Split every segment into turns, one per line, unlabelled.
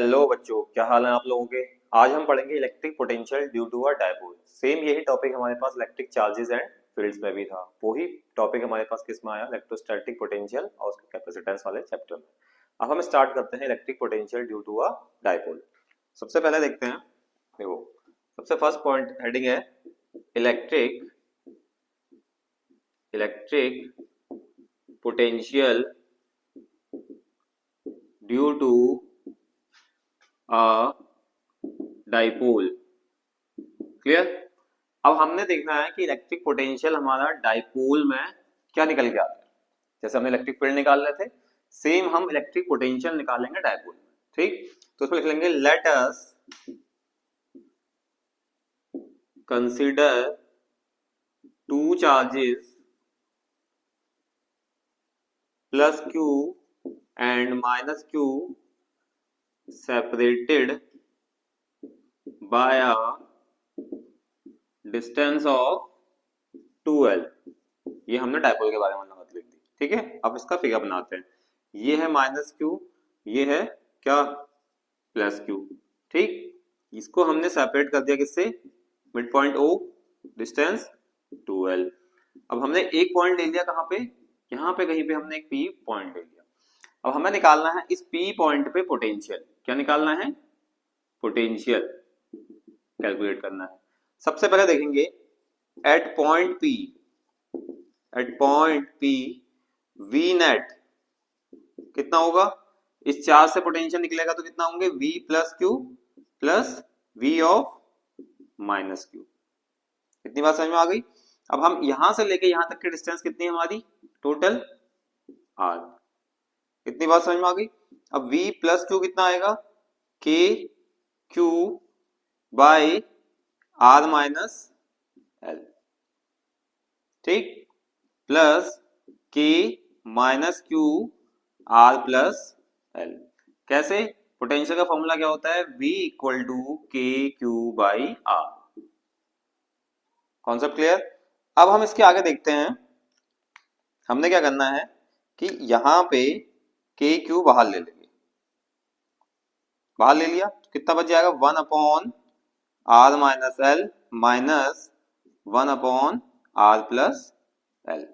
Hello बच्चों, क्या हाल है आप लोगों के। आज हम पढ़ेंगे electric potential due to a dipole. Same यही टॉपिक हमारे पास इलेक्ट्रिक चार्जेस एंड फील्ड्स में भी था। वही टॉपिक हमारे पास किस में आया, इलेक्ट्रोस्टैटिक पोटेंशियल और उसके कैपेसिटेंस वाले चैप्टर में। अब हम स्टार्ट करते हैं electric potential due to a dipole. सबसे पहले देखते हैं, देखो सबसे फर्स्ट पॉइंट हेडिंग है electric electric potential due to a dipole. Clear. अब हमने देखना है कि इलेक्ट्रिक पोटेंशियल हमारा डायपोल में क्या निकल के आता है। जैसे हमने इलेक्ट्रिक फील्ड निकाल रहे थे, सेम हम इलेक्ट्रिक पोटेंशियल निकालेंगे डायपोल में। ठीक, तो उसमें लिख लेंगे let us consider two charges plus Q and minus Q separated by a distance of 2l। ये हमने डायपोल के बारे में लिख दी। ठीक है, अब इसका फिगर बनाते हैं। ये है माइनस क्यू, ये है क्या, प्लस क्यू। ठीक, इसको हमने सेपरेट कर दिया किससे, मिड पॉइंट ओ, डिस्टेंस 2l। अब हमने एक पॉइंट ले लिया कहाँ पे, यहाँ पे कहीं पे हमने एक पी पॉइंट ले लिया। अब हमें निकालना है इस पी पॉइंट पे पोटेंशियल। क्या निकालना है, पोटेंशियल कैलकुलेट करना है। सबसे पहले देखेंगे at point P V net कितना होगा। इस चार्ज से पोटेंशियल निकलेगा तो कितना होंगे, V plus Q plus V of minus Q. इतनी बात समझ में आ गई। अब हम यहां से लेके यहां तक की डिस्टेंस कितनी है हमारी, टोटल R। इतनी बात समझ में आ गई। अब V प्लस क्यू कितना आएगा, K Q by R minus L। ठीक, plus K minus Q R plus L। कैसे, पोटेंशियल का फॉर्मूला क्या होता है, V equal to K Q by R। Concept clear. अब हम इसके आगे देखते हैं, हमने क्या करना है कि यहां पे के क्यू बाहर ले लेंगे। बाहर ले लिया तो कितना बच जाएगा, 1/R minus L minus 1/R plus L।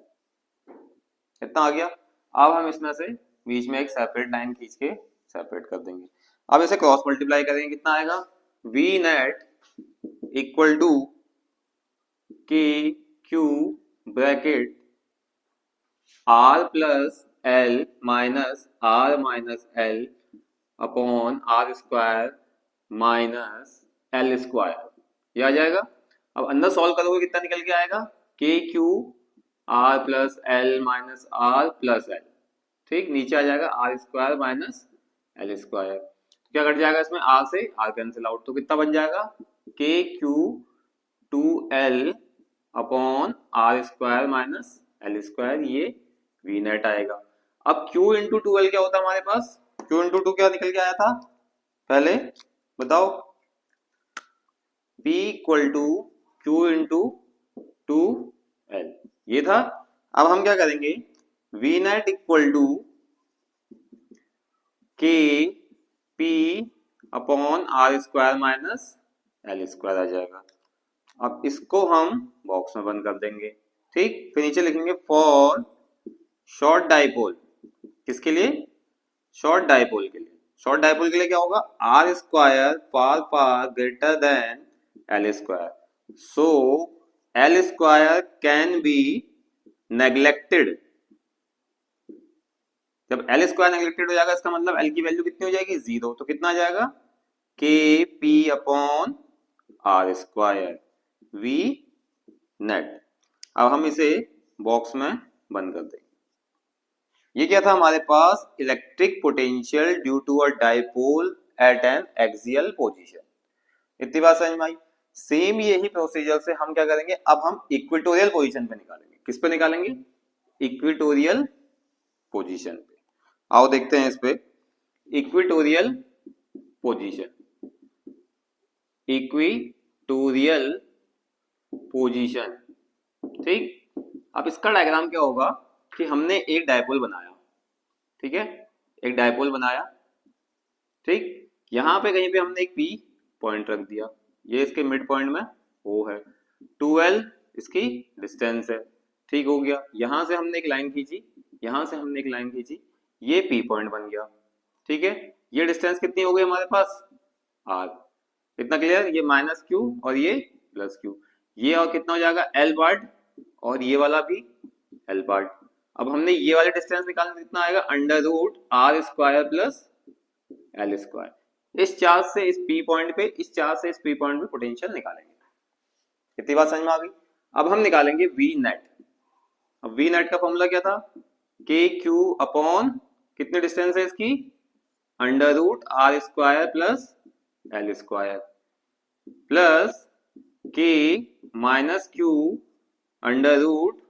कितना आ गया। अब हम इसमें से बीच में एक सेपरेट लाइन खींच के सेपरेट कर देंगे। अब इसे क्रॉस मल्टीप्लाई करेंगे, कितना आएगा, V net equal to K Q bracket R plus L minus R minus L upon R square minus L square. ये आ जाएगा। अब अंदर सॉल्व करोगे कितना निकल के आएगा, के Q R plus L minus R plus L। ठीक, नीचे आ जाएगा R square minus L square. तो क्या कट जाएगा इसमें, R से R कैंसिल आउट, तो कितना बन जाएगा, के Q 2L upon R square minus L square. ये V नेट आएगा। अब Q इंटू 2L क्या होता है हमारे पास, Q इंटू 2 क्या निकल के आया था, पहले बताओ, P equal to Q into 2L, ये था। अब हम क्या करेंगे, V net equal to K P upon R square minus L square आ जाएगा। अब इसको हम बॉक्स में बंद कर देंगे। ठीक, फिर नीचे लिखेंगे फॉर शॉर्ट डाइपोल। किसके लिए, शॉर्ट डाइपोल के लिए। शॉर्ट डाइपोल के लिए क्या होगा, R square far far greater than L square, so L square can be neglected. जब L स्क्वायर नेग्लेक्टेड हो जाएगा इसका मतलब L की वैल्यू कितनी हो जाएगी, 0। तो कितना आ जाएगा, के P upon R square V net. अब हम इसे बॉक्स में बंद कर देंगे। ये क्या था हमारे पास, electric potential due to a dipole at an axial position. इतनी बात समझ में आई। सेम यही प्रोसीजर से हम क्या करेंगे, अब हम इक्वेटोरियल पोजीशन पे निकालेंगे। किस पे निकालेंगे, इक्वेटोरियल पोजीशन पे। आओ देखते हैं इस पे, इक्वेटोरियल पोजीशन, इक्वेटोरियल पोजीशन। ठीक, अब इसका डायग्राम क्या होगा कि हमने एक डायपोल बनाया, ठीक है, एक डायपोल बनाया। ठीक, यहाँ पे कहीं पे हमने एक P पॉइंट रख दिया, ये इसके मिड पॉइंट में O है, 2L इसकी डिस्टेंस है, ठीक हो गया। यहाँ से हमने एक लाइन खींची, यहाँ से हमने एक लाइन खींची, ये P पॉइंट बन गया, ठीक है। ये डिस्टेंस कितनी हो गई हमारे पास, R। इतना क्लियर, ये माइनस Q और ये प्लस Q, ये और कितना हो जाएगा L पार्ट और ये वाला भी L पार्ट। अब हमने ये वाले डिस्टेंस निकालना, कितना आएगा, under root R square plus L square. इस चार्ज से इस P पॉइंट पे, इस चार्ज से इस P पॉइंट पे पोटेंशियल निकालेंगे। इतनी बात समझ में आ गई। अब हम निकालेंगे V नेट। अब V नेट का फॉर्मूला क्या था, के क्यू अपॉन कितनी डिस्टेंस है इसकी, under root R square plus L square plus K minus Q under root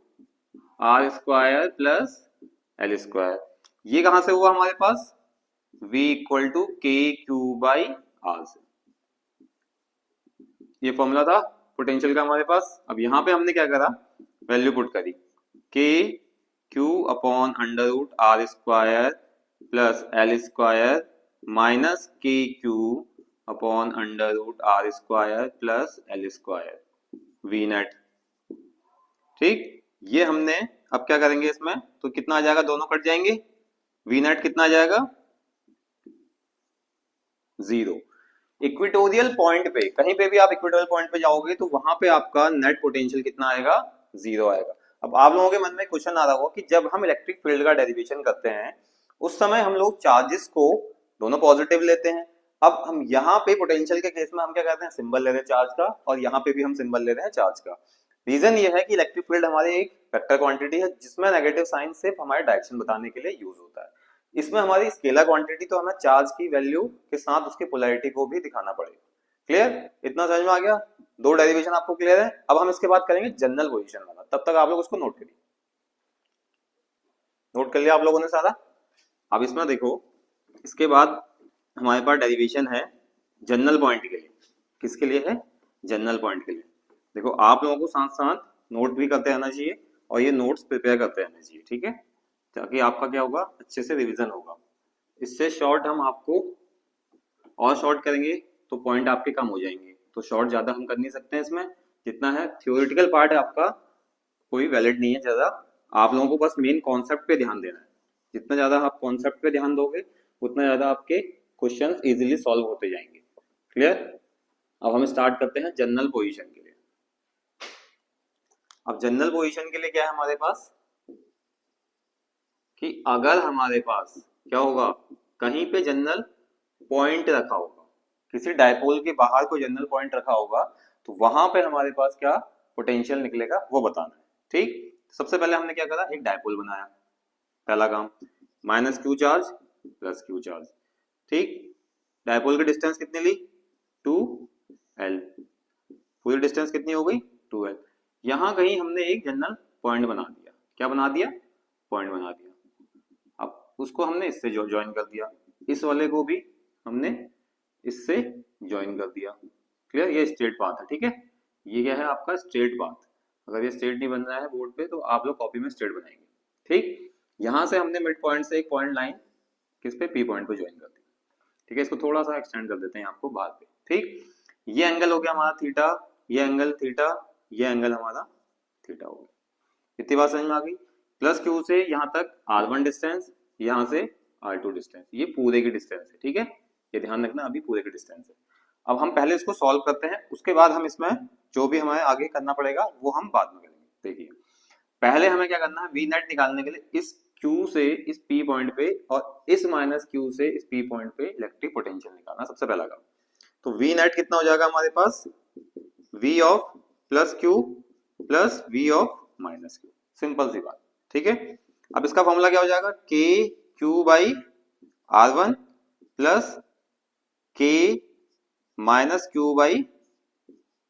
R square plus L square. ये कहां से हुआ हमारे पास, V equal to K Q by R से। ये फॉर्मूला था पोटेंशियल का हमारे पास। अब यहाँ पे हमने क्या करा, वैल्यू पुट करी, K Q upon under root R square plus L square minus K Q upon under root R square plus L square, V net. ठीक, ये हमने अब क्या करेंगे इसमें, तो कितना आ जाएगा, दोनों कट जाएंगे, वी नेट कितना आ जाएगा, 0। इक्वेटोरियल पॉइंट पे, कहीं पे भी आप इक्वेटोरियल पॉइंट पे जाओगे तो वहां पे आपका नेट पोटेंशियल कितना आएगा, 0 आएगा। अब आप लोगों के मन में क्वेश्चन आ रहा होगा कि जब हम इलेक्ट्रिक फील्ड का डेरिवेशन करते हैं उस समय हम लोग चार्जेस को दोनों पॉजिटिव लेते हैं। अब हम यहाँ पे पोटेंशियल के केस में हम क्या करते हैं, सिंबल ले रहे हैं चार्ज का, और यहाँ पे भी हम सिंबल ले रहे हैं चार्ज का। रीजन ये है कि इलेक्ट्रिक फील्ड हमारे एक वेक्टर क्वांटिटी है जिसमें नेगेटिव साइन सिर्फ हमारे डायरेक्शन बताने के लिए यूज होता है। इसमें हमारी स्केलर क्वांटिटी तो हमें चार्ज की वैल्यू के साथ उसकी पोलैरिटी को भी दिखाना पड़ेगा। क्लियर, इतना समझ में आ गया, दो डेरिवेशन आपको क्लियर है। अब हम इसके बाद करेंगे जनरल पोजीशन वाला, तब तक आप लोग उसको नोट करिए। नोट कर लिया आप लोगों ने सारा। अब इसमें देखो, इसके बाद हमारे पास डेरिवेशन है जनरल पॉइंट के लिए। किसके लिए है, जनरल पॉइंट के लिए। देखो आप लोगों को साथ साथ नोट भी करते रहना चाहिए और ये नोट्स प्रिपेयर करते रहना चाहिए, ठीक है, ताकि आपका क्या होगा, अच्छे से रिवीजन होगा। इससे शॉर्ट हम आपको और शॉर्ट करेंगे तो पॉइंट आपके कम हो जाएंगे, तो शॉर्ट ज्यादा हम कर नहीं सकते हैं इसमें। जितना है थ्योरेटिकल पार्ट है आपका कोई वैलिड नहीं है ज्यादा, आप लोगों को बस मेन कॉन्सेप्ट पे ध्यान देना है। जितना ज्यादा आप कॉन्सेप्ट पे ध्यान दोगे उतना ज्यादा आपके क्वेश्चंस इजीली सॉल्व होते जाएंगे। क्लियर, अब हम स्टार्ट करते हैं जनरल पोजीशन के लिए। अब जनरल पोजीशन के लिए क्या है हमारे पास, कि अगर हमारे पास क्या होगा, कहीं पे जनरल पॉइंट रखा होगा, किसी डायपोल के बाहर कोई जनरल पॉइंट रखा होगा, तो वहां पे हमारे पास क्या पोटेंशियल निकलेगा वो बताना है। ठीक, सबसे पहले हमने क्या करा, एक डायपोल बनाया, पहला काम, minus Q charge plus Q charge. ठीक, डायपोल की डिस्टेंस कितनी ली, 2L, पूरी डिस्टेंस कितनी हो गई, 2L। यहां कहीं हमने एक जनरल पॉइंट बना दिया, क्या बना दिया, पॉइंट बना दिया। अब उसको हमने इससे ज्वाइन कर दिया, इस वाले को भी हमने इससे ज्वाइन कर दिया। क्लियर, ये स्ट्रेट पाथ है, ठीक है, ये क्या है आपका स्ट्रेट पाथ। अगर ये स्ट्रेट नहीं बन रहा है बोर्ड पे तो आप लोग कॉपी में स्ट्रेट बनाएंगे। ठीक, यहां से हमने मिड पॉइंट से एक पॉइंट लाइन किस पे, पी पॉइंट पे ज्वाइन कर दी। ठीक है, इसको थोड़ा सा एक्सटेंड कर देते हैं आपको बाद में। ठीक, ये एंगल हो गया हमारा थीटा, ये एंगल थीटा, ये एंगल हमारा थीटा हो गया। इतनी बात समझ में आ गई। प्लस क्यू से यहाँ तक R1 डिस्टेंस, यहाँ से R2 डिस्टेंस, ये पूरे की डिस्टेंस है। ठीक है, ये ध्यान रखना, अभी पूरे की डिस्टेंस है। अब हम पहले इसको सॉल्व करते हैं, उसके बाद हम इसमें जो भी हमें आगे करना पड़ेगा वो हम बाद में करेंगे। देखिए पहले हमें क्या करना है, वी नेट निकालने के लिए इस Q से इस P पॉइंट पे और इस माइनस Q से इस P पॉइंट पे इलेक्ट्रिक पोटेंशियल निकालना सबसे पहला काम। तो वी नेट कितना हो जाएगा हमारे पास, V of plus Q plus V of minus Q, simple सी बात। ठीक है, अब इसका फॉर्मूला क्या हो जाएगा, के Q by R1 plus K minus Q by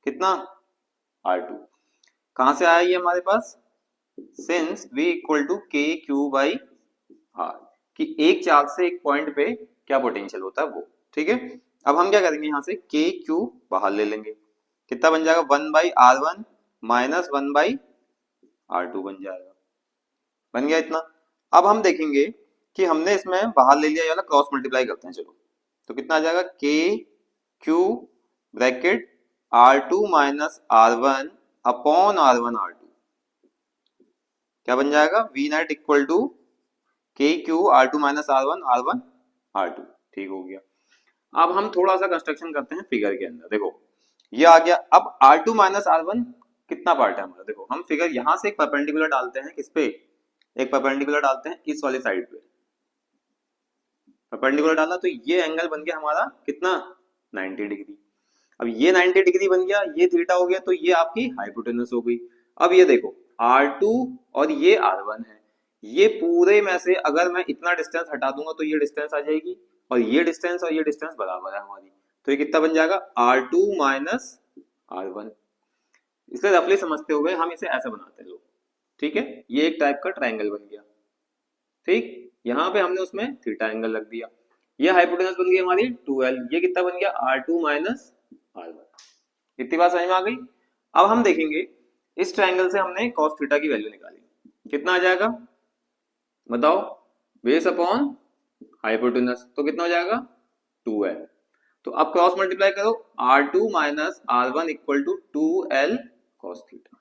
कितना, R2। कहां से आया ये हमारे पास, since V equal to K Q by R, कि एक चार्ज से एक पॉइंट पे क्या पोटेंशियल होता है वो। ठीक है, अब हम क्या करेंगे, यहां से के क्यू बाहर ले लेंगे, कितना बन जाएगा, 1/R1 माइनस 1/R2 बन जाएगा। बन गया इतना। अब हम देखेंगे कि हमने इसमें बाहर ले लिया, या क्रॉस मल्टीप्लाई करते हैं। चलो तो कितना आ जाएगा के Q bracket R2 minus R1 upon R1 R2, क्या बन जाएगा V net equal to K Q R2 minus R1 R1 R2। ठीक हो गया। अब हम थोड़ा सा कंस्ट्रक्शन करते हैं फिगर के अंदर। देखो ये आ गया। अब R2 माइनस R1 कितना पार्ट है हमारा। देखो हम फिगर यहां से एक परपेंडिकुलर डालते हैं, किस पे, एक परपेंडिकुलर डालते हैं इस वाली साइड पे। परपेंडिकुलर डाला तो ये एंगल बन गया हमारा कितना 90 डिग्री। अब ये 90 डिग्री बन गया, ये थीटा हो गया, तो ये आपकी हाइपोटेनस हो गई। अब ये देखो R2 और ये R1 है, ये पूरे में से अगर मैं इतना डिस्टेंस हटा दूंगा तो ये डिस्टेंस आ जाएगी, और ये डिस्टेंस और ये डिस्टेंस बराबर है हमारी, तो ये कितना बन जाएगा R2 माइनस R1। इसलिए रफली समझते हुए हम इसे ऐसे बनाते हैं लोग। ठीक है, ये एक टाइप का ट्रायंगल बन गया। ठीक, यहाँ पे हमने उसमें थीटा एंगल रख दिया। ये हाइपोटेनस बन गई हमारी 2L, ये कितना बन गया R2 माइनस R1। इतनी बात समझ में आ गई। अब हम देखेंगे इस ट्रायंगल से हमने cos थीटा की वैल्यू निकाली, कितना आ जाएगा बताओ, बेस अपॉन हाइपोटेनस, तो कितना हो जाएगा 2L। तो अब क्रॉस मल्टीप्लाई करो, R2 minus R1 equal to 2L cos theta.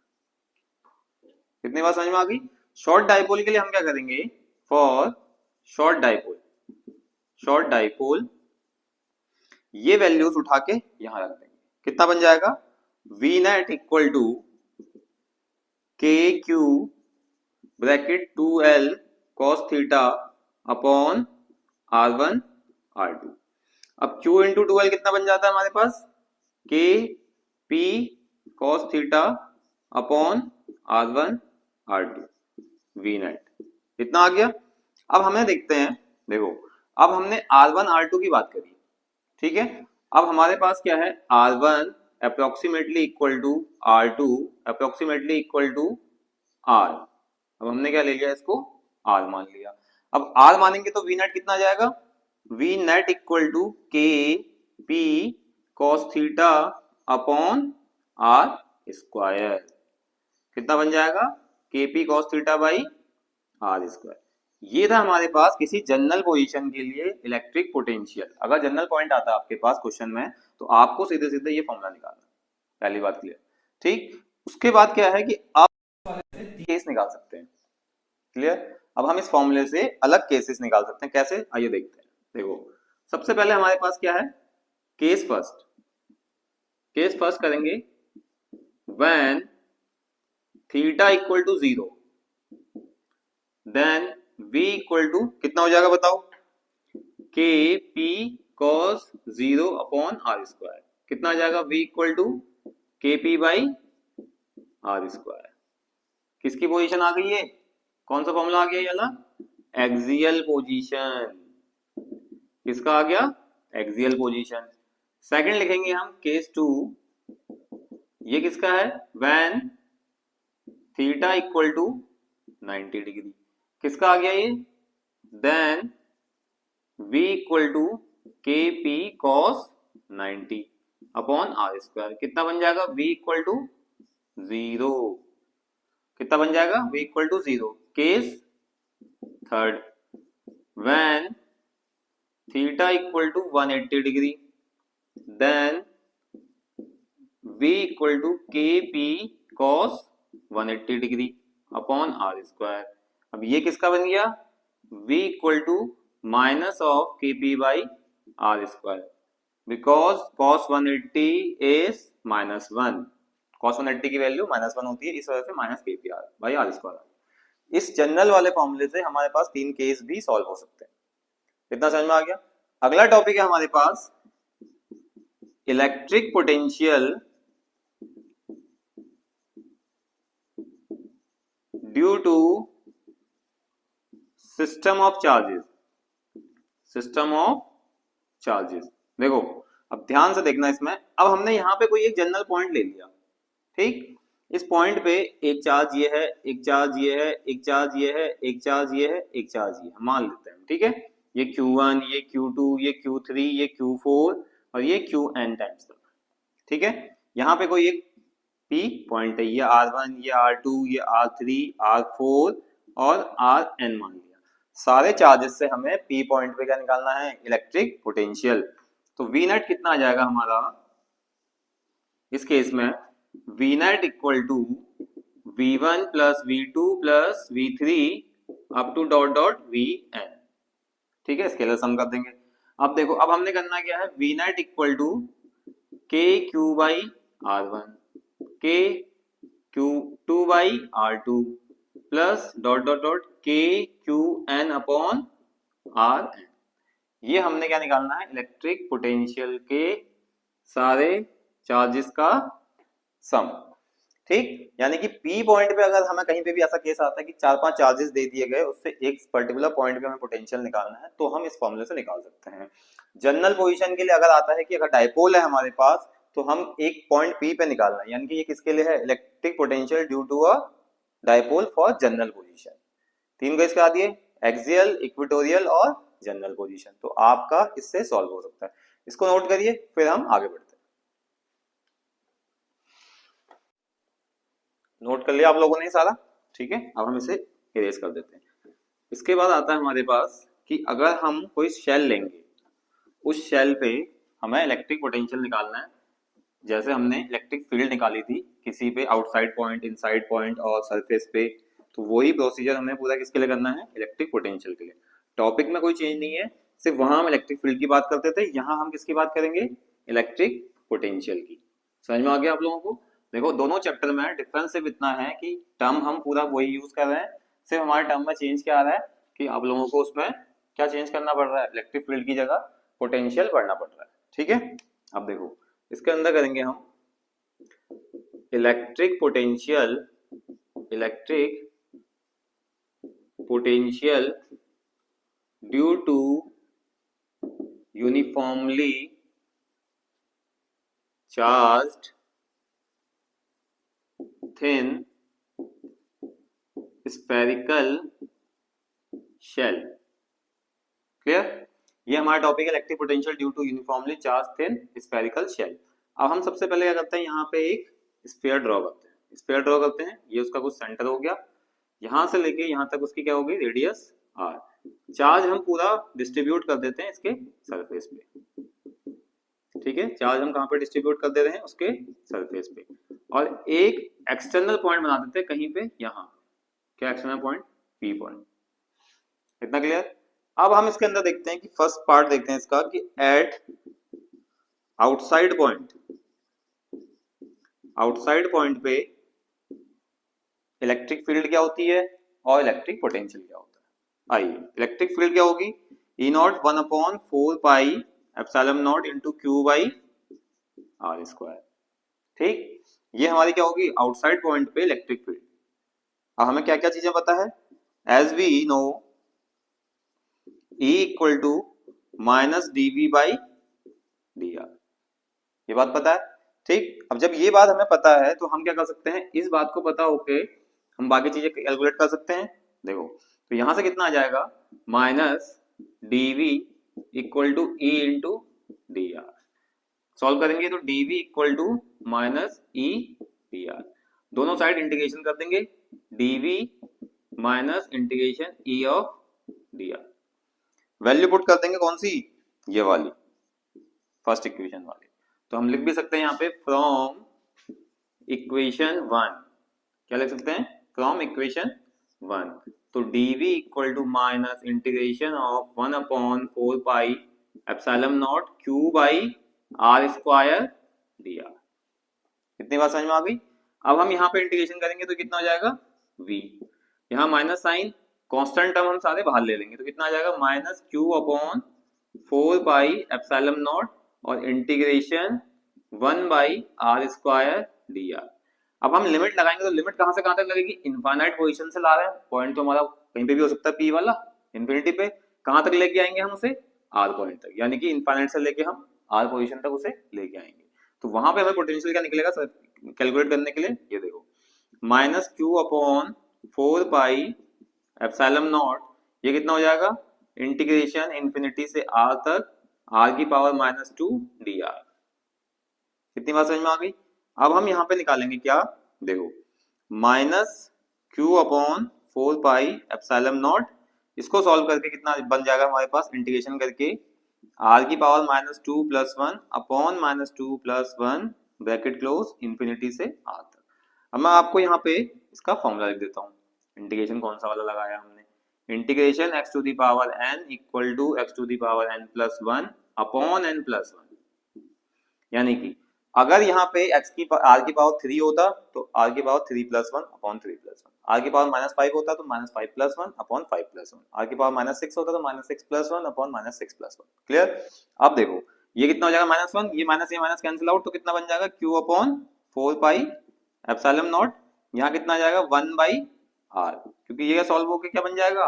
कितनी बात समझ में आ गई। शॉर्ट डाइपोल के लिए हम क्या करेंगे, फॉर शॉर्ट डाइपोल ये वैल्यूज उठा के यहां रख देंगे। कितना बन जाएगा V net equal to K Q bracket 2L cos theta upon R1 R2। अब Q इंटू 2L कितना बन जाता है हमारे पास, के P cos theta upon R1 R2 V net, इतना आ गया। अब हमें देखते हैं, देखो अब हमने R1 R2 की बात करी, ठीक है। अब हमारे पास क्या है, R1 approximately equal to R2 approximately equal to R। अब हमने क्या ले लिया, इसको R मान लिया। अब R मानेंगे तो V नेट कितना आ जाएगा, V net equal to K P cos theta upon R square. कितना बन जाएगा, के P cos theta by R square. ये था हमारे पास किसी जनरल पोजीशन के लिए इलेक्ट्रिक पोटेंशियल। अगर जनरल पॉइंट आता है आपके पास क्वेश्चन में, तो आपको सीधे सीधे ये फॉर्मूला निकालना, पहली बात क्लियर। ठीक, उसके बाद क्या है कि आप केस निकाल सकते हैं, क्लियर। अब हम इस फॉर्मूले से अलग केसेस निकाल सकते हैं, कैसे आइए देखते हैं। देखो सबसे पहले हमारे पास क्या है, केस फर्स्ट करेंगे, when theta equal to 0 then V equal to कितना हो जाएगा बताओ, K P cos 0 upon R square. कितना आ जाएगा, V equal to K P by R square. किसकी पोजीशन आ गई है, कौन सा फॉर्मूला आ गया ये वाला, एक्सियल पोजीशन। किसका आ गया, एक्सियल पोजीशन। सेकंड लिखेंगे हम केस 2, ये किसका है, when theta equal to 90 degree. किसका आ गया ये, then V equal to K P cos 90 upon R square. कितना बन जाएगा, V इक्वल टू 0। कितना बन जाएगा, V equal to 0। Case third, when theta equal to 180 degree then V equal to K P cos 180 degree upon R square. अब ये किसका बन गया, V equal to minus of K P by R square, because cos 180 is -1। cos 180 की value -1 होती है, इस वजह से माइनस के पी बाई R स्क्वायर। इस जनरल वाले फॉर्मूले से हमारे पास 3 केस भी सॉल्व हो सकते हैं। इतना समझ में आ गया। अगला टॉपिक है हमारे पास electric potential due to system of charges. देखो अब ध्यान से देखना इसमें। अब हमने यहाँ पे कोई एक जनरल पॉइंट ले लिया, ठीक। इस पॉइंट पे एक चार्ज ये है, एक चार्ज ये है, एक चार्ज ये है, एक चार्ज ये है, एक चार्ज ये मान लेते हैं, ठीक है। ये Q1, ये Q2, ये Q3, ये Q4 और ये Qn टाइम्स तक, ठीक है। यहाँ पे कोई एक P पॉइंट है, ये R1, ये R2, ये R3, R4 और Rn मान लिया। सारे चार्जेस से हमें पी पॉइंट पे क्या निकालना है, इलेक्ट्रिक पोटेंशियल। तो वी नेट कितना आ जाएगा हमारा इस केस में, V net equal to V1 plus V2 plus V3 up to dot dot Vn। ठीक है, स्केलर सम कर देंगे। अब देखो, अब हमने करना क्या है, V net equal to K Q by R1 K Q two by R2 plus dot dot dot K Q N upon R N. ये हमने क्या निकालना है, इलेक्ट्रिक पोटेंशियल के सारे चार्जेस का सम। ठीक, यानी कि पी पॉइंट पे अगर हमें कहीं पे भी ऐसा केस आता है कि 4-5 चार्जेस दे दिए गए, उससे एक पर्टिकुलर पॉइंट पे हमें पोटेंशियल निकालना है, तो हम इस फॉर्मूले से निकाल सकते हैं। जनरल पोजीशन के लिए अगर आता है कि अगर डायपोल है हमारे पास, तो हम एक पॉइंट पी पे निकालना है, यानी कि ये किसके लिए है, electric potential due to a dipole for general position. 3 case करा दिए, एक्सियल, इक्वेटोरियल और जनरल पोजीशन। तो आपका इससे सॉल्व हो सकता है, इसको नोट करिए, फिर हम आगे बढ़ते हैं। नोट कर लिया आप लोगों ने सारा, ठीक है। अब हम इसे इरेज कर देते हैं। इसके बाद आता है हमारे पास कि अगर हम कोई शेल लेंगे, उस शेल पे हमें इलेक्ट्रिक पोटेंशियल निकालना है। जैसे हमने इलेक्ट्रिक फील्ड निकाली थी किसी पे, आउटसाइड पॉइंट, इनसाइड पॉइंट और सरफेस पे, तो वही प्रोसीजर हमें पूरा किसके लिए करना है, इलेक्ट्रिक पोटेंशियल के लिए। टॉपिक में कोई चेंज नहीं है, सिर्फ वहां हम इलेक्ट्रिक फील्ड की बात करते थे, यहाँ हम किसकी बात करेंगे, इलेक्ट्रिक पोटेंशियल की। समझ में आ गया आप लोगों को। देखो, दोनों चैप्टर में डिफरेंस सिर्फ इतना है कि टर्म हम पूरा वही यूज कर रहे हैं, सिर्फ हमारे टर्म में चेंज क्या आ रहा है कि आप लोगों को उसमें क्या चेंज करना पड़ रहा है, इलेक्ट्रिक फील्ड की जगह पोटेंशियल पढ़ना पड़ रहा है। ठीक है, अब देखो इसके अंदर करेंगे हम electric potential due to uniformly charged thin spherical shell. Clear, ये हमारा टॉपिक है electric potential due to uniformly charge thin spherical shell. अब हम सबसे पहले क्या करते हैं, यहाँ पे एक स्फीयर ड्रॉ करते हैं। ये उसका कुछ सेंटर हो गया, यहां से लेके यहाँ तक उसकी क्या होगी, रेडियस r। चार्ज हम पूरा डिस्ट्रीब्यूट कर देते हैं इसके सरफेस पे। ठीक है, चार्ज हम कहाँ पे डिस्ट्रीब्यूट कर दे रहे हैं, उसके सरफेस पे। और एक एक्सटर्नल पॉइंट बना देते हैं कहीं पे, यहाँ क्या एक्सटर्नल पॉइंट, पी पॉइंट। इतना क्लियर। अब हम इसके अंदर देखते हैं कि फर्स्ट पार्ट देखते हैं इसका कि एट आउटसाइड पॉइंट पे इलेक्ट्रिक फील्ड क्या होती है और इलेक्ट्रिक पोटेंशियल क्या होता है। आइए, इलेक्ट्रिक फील्ड क्या होगी, E naught 1/4 pi epsilon naught into Q by R square. ठीक, ये हमारी क्या होगी, आउटसाइड पॉइंट पे इलेक्ट्रिक फील्ड। अब हमें क्या क्या चीजें पता है, as we know E equal to minus dV by dr, ये बात पता है। ठीक, अब जब ये बात हमें पता है तो हम क्या कर सकते हैं, इस बात को पता होके हम बाकी चीजें कैलकुलेट कर सकते हैं। देखो, तो यहां से कितना आ जाएगा, minus dV equal to E into dr। Solve करेंगे तो dV equal to minus E dr, दोनों साइड इंटीग्रेशन कर देंगे, dV minus integration E of dr। Value put कर देंगे कौन सी, ये वाली फर्स्ट इक्वेशन वाली। तो हम लिख भी सकते हैं यहाँ पे फ्रॉम इक्वेशन 1, क्या लिख सकते हैं, फ्रॉम इक्वेशन 1। तो dV equal to minus integration of 1/4 pi epsilon naught Q by R square dr। कितनी बात समझ में आ गई। अब हम यहाँ पे इंटीग्रेशन करेंगे तो कितना हो जाएगा, v, यहाँ माइनस साइन, कांस्टेंट टर्म हम सारे बाहर ले लेंगे, तो कितना आ जाएगा, minus q/4 pi epsilon not और इंटीग्रेशन 1/r² dr। अब हम लिमिट लगाएंगे तो लिमिट कहां से कहां तक लगेगी, इनफाइनाइट पोजीशन से ला रहे हैं, पॉइंट तो हमारा कहीं पे भी हो सकता है, p वाला इंफिनिटी पे, कहां तक लेके आएंगे हम उसे, r पॉइंट तक, यानी कि इनफाइनाइट से लेके हम r पोजीशन तक उसे लेके आएंगे। तो वहां पे हमें पोटेंशियल क्या निकलेगा सर, कैलकुलेट करने के लिए, ये देखो minus q/4 pi epsilon not, ये कितना हो जाएगा, इंटीग्रेशन इन्फिनिटी से r तक r की पावर -2 dr। कितनी बात समझ में आ गई। अब हम यहाँ पे निकालेंगे क्या, देखो minus q/4 pi epsilon not इसको सॉल्व करके कितना बन जाएगा हमारे पास, इंटीग्रेशन करके r की power -2 + 1 upon -2 + 1 bracket close infinity से r तक। अब मैं आपको यहाँ पे इसका फॉर्मूला लिख देता हूँ। इंटीग्रेशन कौन सा वाला लगाया हमने, integration x to the power n equal to x to the power n + 1 upon n + 1। यानी कि अगर यहाँ पे r की पावर 3 होता तो r की पावर 3 + 1 अपॉन 3 + 1, r की पावर -5 होता तो -5 + 1 अपॉन 5 + 1, r की पावर -6 होता तो -6 + 1 अपॉन -6 + 1। क्लियर। अब देखो ये कितना हो जाएगा, -1, ये माइनस कैंसिल आउट, तो कितना बन जाएगा, q upon 4 pi epsilon not, यहाँ कितना आ जाएगा 1/r, क्योंकि ये सॉल्व होके क्या बन जाएगा,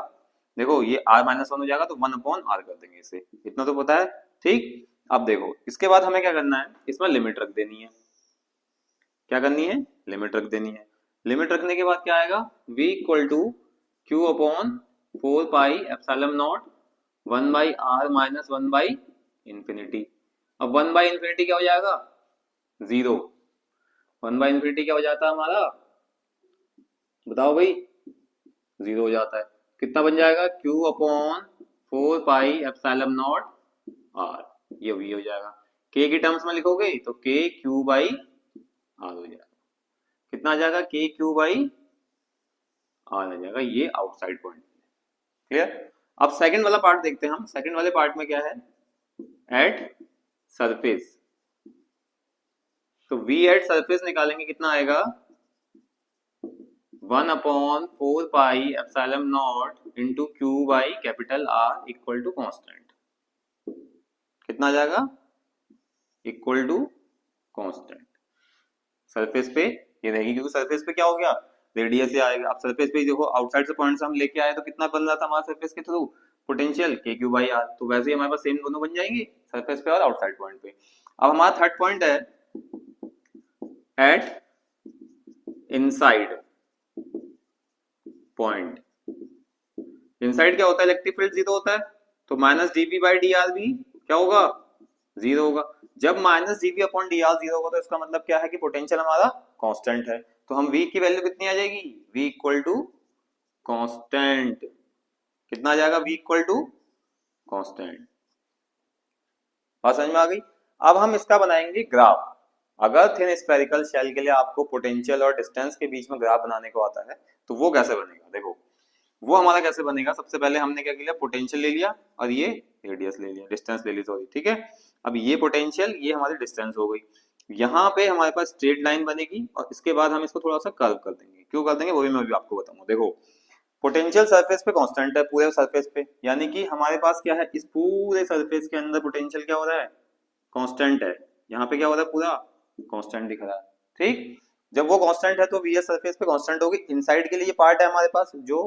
देखो ये r -1 हो जाएगा तो 1 अपॉन r कर देंगे इसे, इतना तो पता है। ठीक, अब देखो इसके बाद हमें क्या करना है, इसमें लिमिट रख देनी है। क्या करनी है, लिमिट रख देनी है। लिमिट रखने के बाद क्या आएगा, v equal to q upon 4 pi epsilon naught 1/r minus 1/इंफिनिटी। अब 1/इंफिनिटी क्या हो जाएगा, 0। 1/इंफिनिटी क्या हो जाता है हमारा, बताओ भाई, 0 हो जाता है। कितना बन जाएगा, q upon 4 pi epsilon not r, ये v हो जाएगा। k की टर्म्स में लिखोगे तो k q/r हो जाएगा। कितना आ जाएगा, k q/r आ जाएगा, ये आउटसाइड पॉइंट। क्लियर। अब सेकंड वाला पार्ट देखते हैं हम। सेकंड वाले पार्ट में क्या है, एट सरफेस। तो v एट सरफेस निकालेंगे, कितना आएगा 1 upon 4 pi epsilon naught into q/R equal to constant. कितना आ जाएगा, इक्वल टू कॉन्स्टेंट। सरफेस पे ये रहेगी, क्योंकि सरफेस पे क्या हो गया, रेडियस से आएगा। अब सरफेस पे देखो आउटसाइड से पॉइंट से हम लेके आए तो कितना बन रहा था हमारा सरफेस के थ्रू, पोटेंशियल kq/r। तो वैसे ही हमारे पास सेम दोनों बन जाएंगे, सरफेस पे और आउटसाइड पॉइंट पे। अब हमारा थर्ड पॉइंट है एट इनसाइड पॉइंट। इनसाइड क्या होता है, इलेक्ट्रिक फील्ड 0 होता है, तो -dv/dr भी क्या होगा, 0 होगा। जब -dv/dr 0 होगा तो इसका मतलब क्या है कि पोटेंशियल हमारा कांस्टेंट है। तो हम v की वैल्यू कितनी आ जाएगी, v इक्वल टू कांस्टेंट। कितना आ जाएगा, v इक्वल टू कांस्टेंट। बात समझ में आ गई। अब हम इसका बनाएंगे ग्राफ। अगर थिन स्फेरिकल शेल के लिए आपको पोटेंशियल और डिस्टेंस के बीच में ग्राफ बनाने को आता है तो वो कैसे बनेगा, देखो वो हमारा कैसे बनेगा। सबसे पहले हमने क्या किया, पोटेंशियल ले लिया और ये रेडियस ले लिया, डिस्टेंस ले ली, सॉरी, ठीक है। अब ये पोटेंशियल, ये हमारी डिस्टेंस हो गई। यहाँ पे हमारे पास स्ट्रेट लाइन बनेगी और इसके बाद हम इसको थोड़ा सा कर्व कर देंगे। क्यों कर देंगे वो भी मैं भी आपको बताऊंगा। देखो पोटेंशियल सरफेस पे कांस्टेंट है पूरे सरफेस पे, यानी कि हमारे पास क्या है, इस पूरे सरफेस के अंदर पोटेंशियल क्या हो रहा है, कांस्टेंट है। यहाँ पे क्या हो रहा है, पूरा कांस्टेंट दिख रहा है। ठीक, जब वो कांस्टेंट है तो वी सरफेस पे कांस्टेंट होगी। इनसाइड के लिए ये पार्ट है हमारे पास जो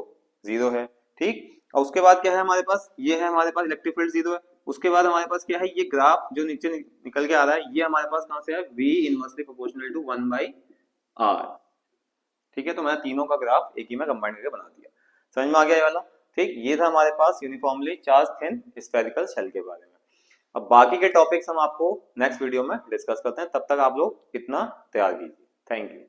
0 है। ठीक, और उसके बाद क्या है हमारे पास, ये है हमारे पास इलेक्ट्रिक फील्ड 0 है। उसके बाद हमारे पास क्या है, ये ग्राफ जो नीचे निकल के आ रहा है, ये हमारे पास कहां से है, v inversely proportional to 1/r। ठीक है, तो मैंने तीनों का ग्राफ एक ही में कंबाइन करके बना दिया। समझ में आ गया ये वाला। ठीक, ये था हमारे पास uniformly charge thin spherical shell के बारे में। अब बाकी के टॉपिक्स हम आपको नेक्स्ट वीडियो में डिस्कस करते हैं, तब तक आप लोग इतना तैयार कीजिए। Thank you.